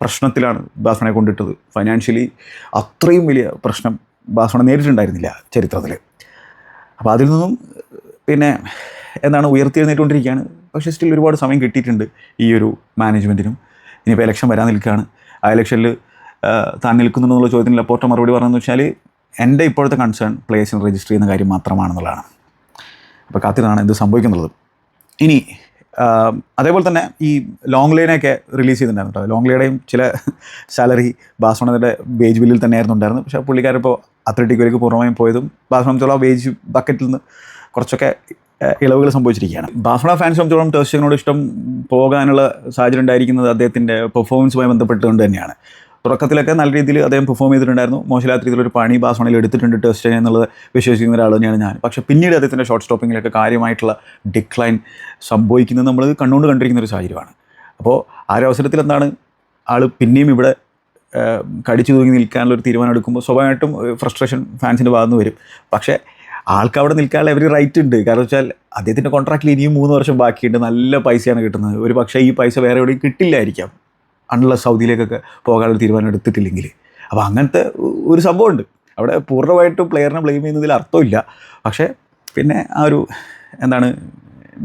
പ്രശ്നത്തിലാണ് ബാഴ്സലോണയെ കൊണ്ടിട്ടത്. ഫൈനാൻഷ്യലി അത്രയും വലിയ പ്രശ്നം ബാഴ്സലോണ നേരിട്ടുണ്ടായിരുന്നില്ല ചരിത്രത്തിൽ. അപ്പോൾ അതിൽ നിന്നും പിന്നെ എന്താണ് ഉയർത്തിയെഴുന്നേറ്റുകൊണ്ടിരിക്കുകയാണ്. പക്ഷേ സ്റ്റിൽ ഒരുപാട് സമയം കിട്ടിയിട്ടുണ്ട് ഈ ഒരു മാനേജ്മെൻറ്റിനും. ഇനിയിപ്പോൾ ഇലക്ഷൻ വരാൻ നിൽക്കുകയാണ്. ആ ഇലക്ഷനിൽ താൻ നിൽക്കുന്നുണ്ടെന്നുള്ള ചോദ്യത്തിന് ലപ്പോർട്ട മറുപടി പറഞ്ഞതെന്ന് വെച്ചാൽ എൻ്റെ ഇപ്പോഴത്തെ കൺസേൺ പ്ലേയേഴ്സിന് രജിസ്റ്റർ ചെയ്യുന്ന കാര്യം മാത്രമാണെന്നുള്ളതാണ്. അപ്പോൾ കാത്തിനാണ് എന്ത് സംഭവിക്കുന്നുള്ളത്. ഇനി അതേപോലെ തന്നെ ഈ ലോങ് ലൈനൊക്കെ റിലീസ് ചെയ്തിട്ടുണ്ടായിരുന്നു കേട്ടോ. ലോങ് ലൈയുടെയും ചില സാലറി ബാഴ്സലോണയുടെ വേജ് ബില്ലിൽ തന്നെയായിരുന്നു ഉണ്ടായിരുന്നത്. പക്ഷേ പുള്ളിക്കാരിപ്പോൾ അത്ലറ്റിക്കോയിലേക്ക് പൂർണ്ണമായും പോയതും ബാഴ്സലോണ വേജ് ബക്കറ്റിൽ നിന്ന് കുറച്ചൊക്കെ ഇളവുകൾ സംഭവിച്ചിരിക്കുകയാണ്. ബാഴ്സലോണ ഫാൻസ് സംബന്ധിച്ചോളം ടെർ സ്റ്റെഗനോട് ഇഷ്ടം പോകാനുള്ള സാഹചര്യം ഉണ്ടായിരിക്കുന്നത് അദ്ദേഹത്തിൻ്റെ പെർഫോമൻസുമായി ബന്ധപ്പെട്ടുകൊണ്ട് തന്നെയാണ്. തുടക്കത്തിലൊക്കെ നല്ല രീതിയിൽ അദ്ദേഹം പെർഫോം ചെയ്തിട്ടുണ്ടായിരുന്നു. മോശമില്ലാത്ത രീതിയിലൊരു പണി ബാഴ്സലോണയിൽ എടുത്തിട്ടുണ്ട് ടെർ സ്റ്റെഗൻ എന്നുള്ളത് വിശ്വസിക്കുന്ന ഒരാൾ തന്നെയാണ് ഞാൻ. പക്ഷേ പിന്നീട് അദ്ദേഹത്തിൻ്റെ ഷോട്ട് സ്റ്റോപ്പിങ്ങിലൊക്കെ കാര്യമായിട്ടുള്ള ഡിക്ലൈൻ സംഭവിക്കുന്നത് നമ്മൾ കണ്ടുകൊണ്ടിരിക്കുന്ന ഒരു സാഹചര്യമാണ്. അപ്പോൾ ആ ഒരു അവസരത്തിൽ എന്താണ് ആൾ പിന്നെയും ഇവിടെ കടിച്ചു തൂങ്ങി നിൽക്കാനുള്ളൊരു തീരുമാനം എടുക്കുമ്പോൾ സ്വാഭാവികമായിട്ടും ഫ്രസ്ട്രേഷൻ ഫാൻസിൻ്റെ ഭാഗത്ത് നിന്ന് വരും. പക്ഷേ ആൾക്ക് അവിടെ നിൽക്കാനുള്ള എവരി റൈറ്റ് ഉണ്ട്. കാരണം വെച്ചാൽ അദ്ദേഹത്തിൻ്റെ കോൺട്രാക്റ്റിൽ ഇനിയും 3 വർഷം ബാക്കിയുണ്ട്. നല്ല പൈസയാണ് കിട്ടുന്നത്. ഒരു പക്ഷേ ഈ പൈസ വേറെ എവിടെയും കിട്ടില്ലായിരിക്കാം, അണ്ണുള്ള സൗദിയിലേക്കൊക്കെ പോകാനുള്ള തീരുമാനം എടുത്തിട്ടില്ലെങ്കിൽ. അപ്പോൾ അങ്ങനത്തെ ഒരു സംഭവമുണ്ട് അവിടെ. പൂർണ്ണമായിട്ടും പ്ലെയറിനെ ബ്ലെയിം ചെയ്യുന്നതിൽ അർത്ഥമില്ല. പക്ഷേ പിന്നെ ആ ഒരു എന്താണ്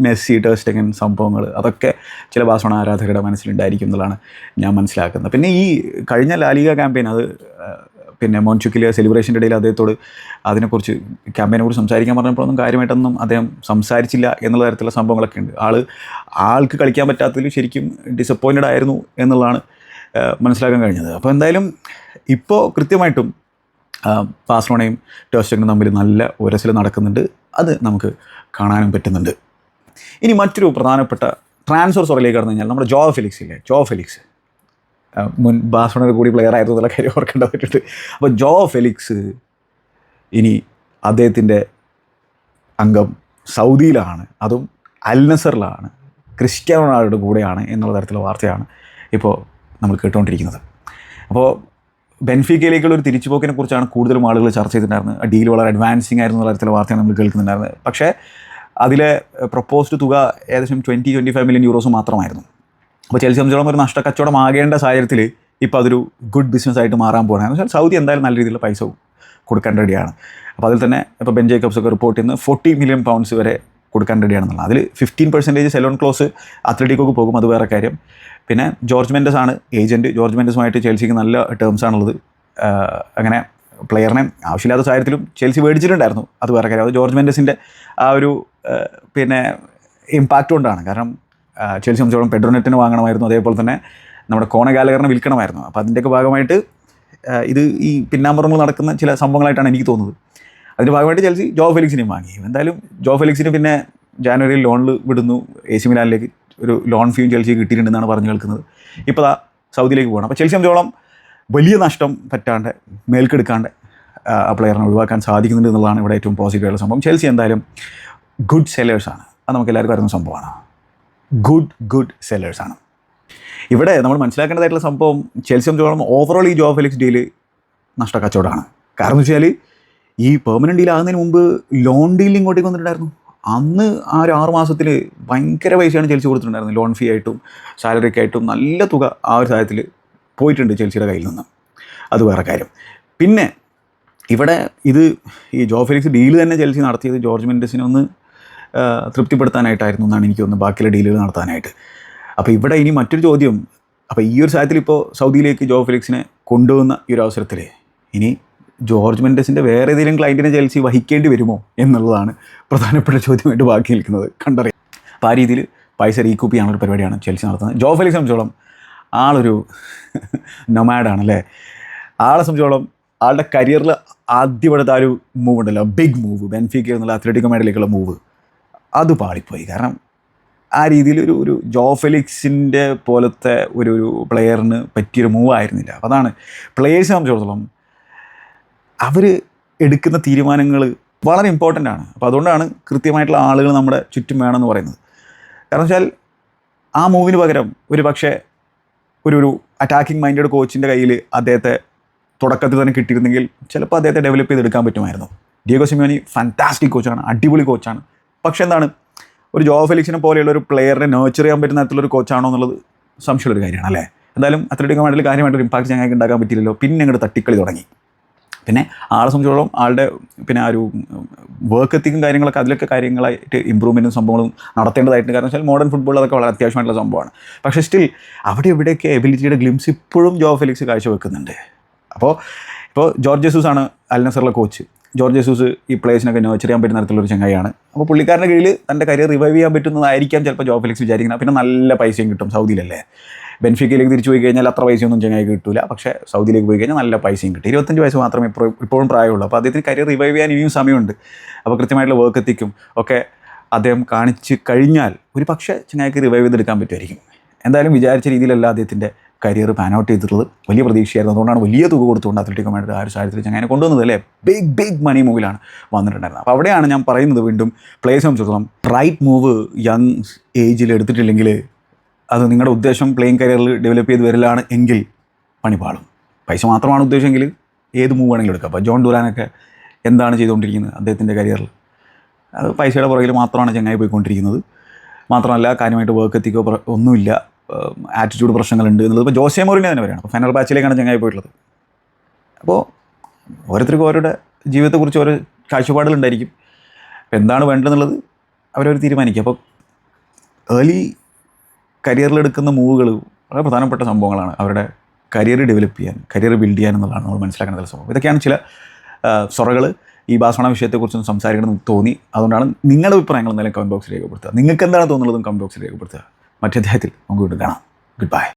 മെസ്സി ടെർ സ്റ്റെഗൻ സംഭവങ്ങൾ അതൊക്കെ ചില ബാഴ്സലോണ ആരാധകരുടെ മനസ്സിലുണ്ടായിരിക്കും എന്നുള്ളതാണ് ഞാൻ മനസ്സിലാക്കുന്നത്. പിന്നെ ഈ കഴിഞ്ഞ ലാലിഗ ക്യാമ്പയിൻ അത് പിന്നെ മോൺചുക്കിലെ സെലിബ്രേഷൻ്റെ ഇടയിൽ അദ്ദേഹത്തോട് അതിനെക്കുറിച്ച് ക്യാമ്പയിനെക്കുറിച്ച് സംസാരിക്കാൻ പറഞ്ഞപ്പോഴൊന്നും കാര്യമായിട്ടൊന്നും അദ്ദേഹം സംസാരിച്ചില്ല എന്നുള്ള തരത്തിലുള്ള സംഭവങ്ങളൊക്കെ ഉണ്ട്. ആൾക്ക് കളിക്കാൻ പറ്റാത്തതിൽ ശരിക്കും ഡിസപ്പോയിൻറ്റഡ് ആയിരുന്നു എന്നുള്ളതാണ് മനസ്സിലാക്കാൻ കഴിഞ്ഞത്. അപ്പോൾ എന്തായാലും ഇപ്പോൾ കൃത്യമായിട്ടും ബാഴ്സലോണയും ടെർ സ്റ്റെഗനും തമ്മിൽ നല്ല ഉരസൽ നടക്കുന്നുണ്ട്. അത് നമുക്ക് കാണാനും പറ്റുന്നുണ്ട്. ഇനി മറ്റൊരു പ്രധാനപ്പെട്ട ട്രാൻസ്ഫർ സ്റ്റോറിലേക്ക് കടന്നു കഴിഞ്ഞാൽ നമ്മുടെ ജോ ഫെലിക്സ് മുൻ ബാഴ്സലോണയുടെ കൂടി പ്ലെയർ ആയിരുന്നു എന്നുള്ള കാര്യം ഓർക്കേണ്ടതായിട്ടുണ്ട്. അപ്പോൾ ജോ ഫെലിക്സ് ഇനി അദ്ദേഹത്തിൻ്റെ അംഗം സൗദിയിലാണ്, അതും അൽ നസറിലാണ്, ക്രിസ്ത്യാനോ റൊണാൾഡോയുടെ കൂടെയാണ് എന്നുള്ള തരത്തിലുള്ള വാർത്തയാണ് ഇപ്പോൾ നമ്മൾ കേട്ടുകൊണ്ടിരിക്കുന്നത്. അപ്പോൾ ബെൻഫീക്കയിലേക്കുള്ള ഒരു തിരിച്ചുപോക്കിനെ കുറിച്ചാണ് കൂടുതലും ആളുകൾ ചർച്ച ചെയ്തിട്ടുണ്ടായിരുന്നത്. ആ ഡീൽ വളരെ അഡ്വാൻസിങ് ആയിരുന്നു എന്നുള്ള തരത്തിലുള്ള വാർത്തയാണ് നമ്മൾ കേൾക്കുന്നുണ്ടായിരുന്നത്. പക്ഷേ അതിലെ പ്രപ്പോസ്ഡ് തുക ഏകദേശം 20-25 മില്യൺ യൂറോസ് മാത്രമായിരുന്നു. അപ്പോൾ ചെൽസി സംബന്ധിച്ചോളം ഒരു നഷ്ടക്കച്ചവടം ആകേണ്ട സാഹചര്യത്തിൽ ഇപ്പോൾ അതൊരു ഗുഡ് ബിസിനസ് ആയിട്ട് മാറാൻ പോകുകയാണ്. എന്ന് വെച്ചാൽ സൗദി എന്തായാലും നല്ല രീതിയിലുള്ള പൈസ കൊടുക്കാൻ റെഡിയാണ്. അപ്പോൾ അതിൽ തന്നെ ഇപ്പോൾ ബെൻ ജേക്കബ്സ് ഒക്കെ റിപ്പോർട്ട് ചെയ്യുന്നത് 40 മില്യൺ പൗണ്ട്സ് വരെ കൊടുക്കാൻ റെഡിയാണെന്നുള്ളത്. അതിൽ 15% സെലോൺ ക്ലോസ് അത്ലറ്റിക്കോക്ക് പോകും, അത് വേറെ കാര്യം. പിന്നെ ജോർജ് മെൻഡസ് ആണ് ഏജൻറ്റ്. ജോർജ് മെൻഡസുമായിട്ട് ചെൽസിക്ക് നല്ല ടേംസ് ആണുള്ളത്. അങ്ങനെ പ്ലെയറിനെ ആവശ്യമില്ലാത്ത സാഹചര്യത്തിലും ചെൽസി മേടിച്ചിട്ടുണ്ടായിരുന്നു, അത് വേറെ കാര്യം. അത് ജോർജ് മെൻഡസിൻ്റെ ആ ഒരു പിന്നെ ഇമ്പാക്റ്റ് കൊണ്ടാണ്. കാരണം ചെൽസി സംബന്ധിച്ചോളം പെഡ്രോനെറ്റിനെ വാങ്ങണമായിരുന്നു, അതേപോലെ തന്നെ നമ്മുടെ കോണ ഗാലഗറിനെ വിൽക്കണമായിരുന്നു. അപ്പോൾ അതിൻ്റെയൊക്കെ ഭാഗമായിട്ട് ഇത് ഈ പിന്നാമ്പുറങ്ങൾ നടക്കുന്ന ചില സംഭവങ്ങളായിട്ടാണ് എനിക്ക് തോന്നുന്നത്. അതിൻ്റെ ഭാഗമായിട്ട് ചെൽസി ജോ ഫെലിക്സിനെയും വാങ്ങി. എന്തായാലും ജോ ഫെലിക്സിന് പിന്നെ ജാനുവരിയിൽ ലോണിൽ വിടുന്നു. AC മിലാനിലേക്ക് ഒരു ലോൺ ഫീയും ചെൽസി കിട്ടിയിട്ടുണ്ടെന്നാണ് പറഞ്ഞു കേൾക്കുന്നത്. ഇപ്പോൾ സൗദിയിലേക്ക് പോകണം. അപ്പോൾ ചെൽസി സംബന്ധിച്ചോളം വലിയ നഷ്ടം പറ്റാണ്ട് മേൽക്കെടുക്കാണ്ട് ആ പ്ലെയറിനെ ഒഴിവാക്കാൻ സാധിക്കുന്നുണ്ട് എന്നുള്ളതാണ് ഇവിടെ ഏറ്റവും പോസിറ്റീവായുള്ള സംഭവം. ചെൽസി എന്തായാലും ഗുഡ് സെല്ലേഴ്സാണ്, അത് നമുക്ക് എല്ലാവർക്കും അറിയുന്ന സംഭവമാണ്. ഗുഡ് സെല്ലേഴ്സാണ്. ഇവിടെ നമ്മൾ മനസ്സിലാക്കേണ്ടതായിട്ടുള്ള സംഭവം ചെൽസി സംബന്ധിച്ചോളം ഓവറോൾ ഈ ജോ ഫെലിക്സ് ഡീല് നഷ്ടക്കച്ചവടമാണ്. കാരണം എന്ന് വെച്ചാൽ ഈ പെർമനൻറ്റ് ഡീൽ ആകുന്നതിന് മുമ്പ് ലോൺ ഡീൽ ഇങ്ങോട്ടേക്ക് വന്നിട്ടുണ്ടായിരുന്നു. അന്ന് ആ ഒരു 6 മാസത്തിൽ ഭയങ്കര പൈസയാണ് ചെൽസി കൊടുത്തിട്ടുണ്ടായിരുന്നത്. ലോൺ ഫീ ആയിട്ടും സാലറിക്ക് ആയിട്ടും നല്ല തുക ആ ഒരു സാഹചര്യത്തിൽ പോയിട്ടുണ്ട് ചെൽസിയുടെ കയ്യിൽ നിന്ന്, അത് വേറെ കാര്യം. പിന്നെ ഇവിടെ ഈ ജോ ഫെലിക്സ് ഡീല് തന്നെ ചെൽസി നടത്തിയത് ജോർജ് മെൻഡസിനെ ഒന്ന് തൃപ്തിപ്പെടുത്താനായിട്ടായിരുന്നു എന്നാണ് എനിക്ക് തോന്നുന്നത്, ബാക്കിയുള്ള ഡീലുകൾ നടത്താനായിട്ട്. അപ്പോൾ ഇവിടെ ഇനി മറ്റൊരു ചോദ്യം, അപ്പോൾ ഈ ഒരു സാഹചര്യത്തിൽ ഇപ്പോൾ സൗദിയിലേക്ക് ജോ ഫെലിക്സിനെ കൊണ്ടുവന്ന ഈ ഒരു അവസരത്തിൽ ഇനി ജോർജ് മെൻഡസിൻ്റെ വേറെ ഏതെങ്കിലും ക്ലയൻറ്റിനെ ചെൽസി വഹിക്കേണ്ടി വരുമോ എന്നുള്ളതാണ് പ്രധാനപ്പെട്ട ചോദ്യമായിട്ട് ബാക്കി നിൽക്കുന്നത്. കണ്ടറിയാം. അപ്പോൾ ആ രീതിയിൽ പൈസ റീകൂപ്പ് ചെയ്യാനുള്ളൊരു പരിപാടിയാണ് ചെൽസി നടത്തുന്നത്. ജോ ഫെലിക്സ് സംബന്ധിച്ചോളം ആളൊരു നൊമാഡാണല്ലേ. ആളെ സംബന്ധിച്ചോളം ആളുടെ കരിയറിൽ ആദ്യമെടുത്ത ആ ഒരു മൂവ് ഉണ്ടല്ലോ, ബിഗ് മൂവ്, ബെൻഫീക്ക എന്നുള്ള അത്ലറ്റിക്കോ മാഡ്രിഡിലേക്കുള്ള മൂവ്, അത് പാളിപ്പോയി. കാരണം ആ രീതിയിൽ ഒരു ജോ ഫെലിക്സിൻ്റെ പോലത്തെ ഒരു പ്ലെയറിന് പറ്റിയൊരു മൂവ് ആയിരുന്നില്ല. അപ്പോൾ അതാണ് പ്ലെയേഴ്സിനെ സംബന്ധിച്ചിടത്തോളം അവർ എടുക്കുന്ന തീരുമാനങ്ങൾ വളരെ ഇമ്പോർട്ടൻ്റ് ആണ്. അപ്പോൾ അതുകൊണ്ടാണ് കൃത്യമായിട്ടുള്ള ആളുകൾ നമ്മുടെ ചുറ്റും വേണമെന്ന് പറയുന്നത്. കാരണം വെച്ചാൽ ആ മൂവിന് പകരം ഒരു പക്ഷേ ഒരു അറ്റാക്കിംഗ് മൈൻഡഡ് കോച്ചിൻ്റെ കയ്യിൽ അദ്ദേഹത്തെ തുടക്കത്തിൽ തന്നെ കിട്ടിയിരുന്നെങ്കിൽ ചിലപ്പോൾ അദ്ദേഹത്തെ ഡെവലപ്പ് ചെയ്തെടുക്കാൻ പറ്റുമായിരുന്നു. ഡിയേഗോ സിമിയോണി ഫാന്റാസ്റ്റിക് കോച്ചാണ്, അടിപൊളി കോച്ചാണ്. പക്ഷേ എന്താണ്, ഒരു ജോ ഫെലിക്സിനെ പോലെയുള്ള ഒരു പ്ലെയറിനെ നേർച്ചർ ചെയ്യാൻ പറ്റുന്ന തരത്തിലൊരു കോച്ചാണോ എന്നുള്ളത് സംശയമുള്ളൊരു കാര്യമാണ് അല്ലേ. എന്തായാലും അത്ലറ്റിക്കോ മാഡ്രിഡിൽ കാര്യമായിട്ടൊരു ഇമ്പാക്റ്റ് ഞങ്ങൾക്ക് ഉണ്ടാക്കാൻ പറ്റില്ലല്ലോ. പിന്നെ അങ്ങോട്ട് തട്ടിക്കളി തുടങ്ങി. പിന്നെ ആളെ സംബന്ധിച്ചോളം ആളുടെ പിന്നെ ആ ഒരു വർക്ക് എത്തിക്കും കാര്യങ്ങളൊക്കെ അതിലൊക്കെ കാര്യങ്ങളായിട്ട് ഇമ്പ്രൂവ്മെൻറ്റും സംഭവങ്ങളും നടത്തേണ്ടതായിട്ടുണ്ട്. കാരണം വെച്ചാൽ മോഡേൺ ഫുട്ബോൾ അതൊക്കെ വളരെ അത്യാവശ്യമായിട്ടുള്ള സംഭവമാണ്. പക്ഷേ സ്റ്റിൽ അവിടെ ഇവിടെയൊക്കെ എബിലിറ്റിയുടെ ഗ്ലിംസ് ഇപ്പോഴും ജോ ഫെലിക്സ് കാഴ്ചവെക്കുന്നുണ്ട്. ഇപ്പോൾ ജോർജ് ജെസൂസ് ആണ് അൽ നസറിലെ കോച്ച്. ജോർജ് ജെസൂസ് ഈ പ്ലേയേഴ്സിനൊക്കെ നേർച്ചർ ചെയ്യാൻ പറ്റുന്ന തരത്തിലൊരു ചങ്ങായിയാണ്. അപ്പോൾ പുള്ളിക്കാരൻ്റെ കീഴിൽ തൻ്റെ കരിയർ റിവൈവ് ചെയ്യാൻ പറ്റുന്നതായിരിക്കാം ചിലപ്പോൾ ജോ ഫെലിക്സ് വിചാരിക്കുന്നത്. പിന്നെ നല്ല പൈസയും കിട്ടും, സൗദിയിലല്ലേ. ബെൻഫിക്കയിലേക്ക് തിരിച്ചു പോയി കഴിഞ്ഞാൽ അത്ര പൈസയൊന്നും ചങ്ങായി കിട്ടില്ല. പക്ഷേ സൗദിയിലേക്ക് പോയി കഴിഞ്ഞാൽ നല്ല പൈസയും കിട്ടും. 25 വയസ്സ് മാത്രമേ ഇപ്പോഴും പ്രായമുള്ളൂ. അപ്പോൾ അദ്ദേഹത്തിന് കരിയർ റിവൈവ് ചെയ്യാൻ ഇനിയും സമയമുണ്ട്. അപ്പോൾ കൃത്യമായിട്ടുള്ള വർക്ക് എത്തിക്കും ഒക്കെ അദ്ദേഹം കാണിച്ച് കഴിഞ്ഞാൽ ഒരു പക്ഷേ ചങ്ങായിക്ക് റിവൈവ് ചെയ്തെടുക്കാൻ പറ്റുമായിരിക്കും. എന്തായാലും വിചാരിച്ച രീതിയിലല്ല അദ്ദേഹത്തിൻ്റെ കരിയർ പാൻ ഔട്ട് ചെയ്തിട്ടുള്ളത്. വലിയ പ്രതീക്ഷയായിരുന്നു. അതുകൊണ്ടാണ് വലിയ തുക കൊടുത്തുകൊണ്ട് അത്ലറ്റിക്കോ മാഡ്രിഡ് ആ ഒരു സാഹചര്യത്തിൽ ചങ്ങായിനെ കൊണ്ടുവന്നത് അല്ലേ. ബിഗ് മണി മൂവിലാണ് വന്നിട്ടുണ്ടായിരുന്നത്. അപ്പോൾ അവിടെയാണ് ഞാൻ പറയുന്നത്, വീണ്ടും പ്ലേയേഴ്സ് സംബന്ധിച്ചിടത്തോളം റൈറ്റ് മൂവ് യങ് ഏജിൽ എടുത്തിട്ടില്ലെങ്കിൽ അത് നിങ്ങളുടെ ഉദ്ദേശം പ്ലേയിങ് കരിയറിൽ ഡെവലപ്പ് ചെയ്ത് വരലാണ് എങ്കിൽ പണിപാളും. പൈസ മാത്രമാണ് ഉദ്ദേശമെങ്കിൽ ഏത് മൂവ് വേണമെങ്കിലും എടുക്കാം. അപ്പോൾ ജോൺ ഡുറാനൊക്കെ എന്താണ് ചെയ്തുകൊണ്ടിരിക്കുന്നത് അദ്ദേഹത്തിൻ്റെ കരിയറിൽ? അത് പൈസയുടെ പുറകിൽ മാത്രമാണ് ചങ്ങായി പോയിക്കൊണ്ടിരിക്കുന്നത്. മാത്രമല്ല കാര്യമായിട്ട് വർക്ക് എത്തിക്കോ ഒന്നുമില്ല, ആറ്റിറ്റ്യൂഡ് പ്രശ്നങ്ങളുണ്ട് എന്നുള്ളത് ഇപ്പോൾ ജോസെ മൗറിനെ തന്നെ വരികയാണ്. അപ്പോൾ ഫെനർബാച്ചിലേക്കാണ് ചങ്ങായി പോയിട്ടുള്ളത്. അപ്പോൾ ഓരോരുത്തർക്കും അവരുടെ ജീവിതത്തെക്കുറിച്ച് ഓരോ കാഴ്ചപ്പാടുകളുണ്ടായിരിക്കും. അപ്പോൾ എന്താണ് വേണ്ടതെന്നുള്ളത് അവരവർ തീരുമാനിക്കുക. അപ്പോൾ ഏർലി കരിയറിലെടുക്കുന്ന മൂവുകൾ വളരെ പ്രധാനപ്പെട്ട സംഭവങ്ങളാണ്. അവരുടെ കരിയർ ഡെവലപ്പ് ചെയ്യാൻ, കരിയർ ബിൽഡ് ചെയ്യാൻ എന്നുള്ളതാണ് നമ്മൾ മനസ്സിലാക്കേണ്ട ചില സംഭവം. ഇതൊക്കെയാണ് ചില സൊറകൾ ഈ ബാഴ്സലോണ വിഷയത്തെക്കുറിച്ചൊന്ന് സംസാരിക്കണമെന്ന് തോന്നി. അതുകൊണ്ടാണ് നിങ്ങളുടെ അഭിപ്രായങ്ങൾ എന്തായാലും കമൻറ്റ് ബോക്സിൽ രേഖപ്പെടുത്തുക. നിങ്ങൾക്ക് എന്താണ് തോന്നുന്നതും കമൻറ്റ് ബോക്സിൽ രേഖപ്പെടുത്തുക. മറ്റേ അധ്യായത്തിൽ നമുക്ക് വീണ്ടും കാണാം. Good bye.